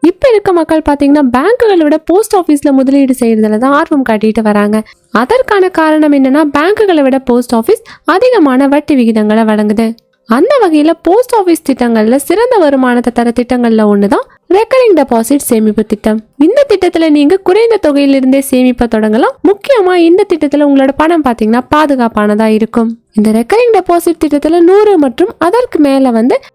இப்ப இருக்க மக்கள் பாத்தீங்கன்னா பேங்குகளை விட போஸ்ட் ஆபீஸ்ல முதலீடு செய்யறதுல தான் ஆர்வம் காட்டிட்டு வராங்க. அதற்கான காரணம் என்னன்னா, பேங்குகளை விட போஸ்ட் ஆபீஸ் அதிகமான வட்டி விகிதங்களை வழங்குது. அந்த வகையில போஸ்ட் ஆபீஸ் திட்டங்கள்ல சிறந்த வருமானத்தை தர திட்டங்கள்ல ஒண்ணுதான் ரெக்கரிங் டெபாசிட் சேமிப்பு திட்டம். இந்த திட்டத்துல நீங்க குறைந்த தொகையிலிருந்தே சேமிப்ப தொடங்கலாம். முக்கியமா இந்த திட்டத்துல உங்களோட பணம் பாத்தீங்கன்னா பாதுகாப்பானதா இருக்கும். இந்த ரெக்கரிங் டெபாசிட் திட்டத்துல 100 மற்றும் அதற்கு மேல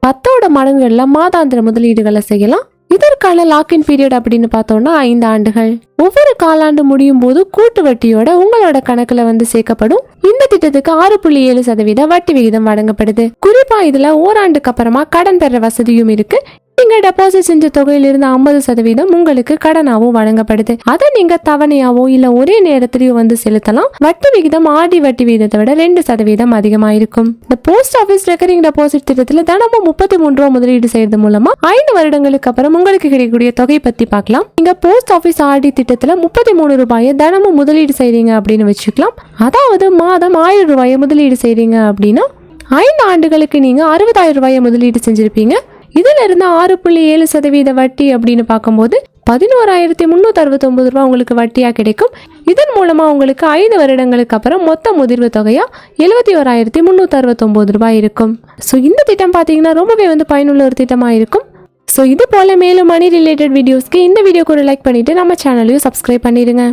10 மடங்குகள்ல மாதாந்திர முதலீடுகளை செய்யலாம். இதற்கான லாக்இன் பீரியட் அப்படின்னு பார்த்தோம்னா 5 ஆண்டுகள். ஒவ்வொரு காலாண்டு முடியும் போது கூட்டு வட்டியோட உங்களோட கணக்குல சேர்க்கப்படும். இந்த திட்டத்துக்கு 6.7% வட்டி விகிதம் வழங்கப்படுது. குறிப்பா இதுல ஓராண்டுக்கு அப்புறமா கடன் பெற வசதியும் இருக்கு. நீங்க டெபாசிட் செஞ்ச தொகையிலிருந்து 50% உங்களுக்கு கடனாவும் வழங்கப்படுது. அதை நீங்க தவணையாவோ இல்ல ஒரே நேரத்திலயோ செலுத்தலாம். வட்டி விகிதம் ஆர்டி வட்டி விகிதத்தை விட 2% அதிகமா இருக்கும். இந்த போஸ்ட் ஆபீஸ் ரெக்கரிங் டெபாசிட் திட்டத்துல தினமும் 33 ரூபாய் முதலீடு செய்யறது மூலமா 5 வருடங்களுக்கு அப்புறம் உங்களுக்கு கிடைக்கக்கூடிய தொகை பத்தி பார்க்கலாம். நீங்க போஸ்ட் ஆபீஸ் ஆர்டி திட்டத்துல 33 ரூபாயை தினமும் முதலீடு செய்றீங்க அப்படின்னு வச்சுக்கலாம். அதாவது மாதம் 1000 ரூபாயை முதலீடு செய்றீங்க அப்படின்னா 5 ஆண்டுகளுக்கு நீங்க 60,000 ரூபாயை முதலீடு செஞ்சிருப்பீங்க. இதுல இருந்து 6.7% வட்டி அப்படின்னு பார்க்கும்போது 11,369 ரூபாய் உங்களுக்கு வட்டியா கிடைக்கும். இதன் மூலமா உங்களுக்கு 5 வருடங்களுக்கு அப்புறம் மொத்த முதிர்வு தொகையா 71,369 ரூபாய் இருக்கும். ஸோ இந்த திட்டம் பார்த்தீங்கன்னா ரொம்பவே பயனுள்ள ஒரு திட்டமா இருக்கும். ஸோ இது போல மேலும் மணி ரிலேட்டட் வீடியோஸ்க்கு இந்த வீடியோக்கு ஒரு லைக் பண்ணிட்டு நம்ம சேனலையும் சப்ஸ்கிரைப் பண்ணிடுங்க.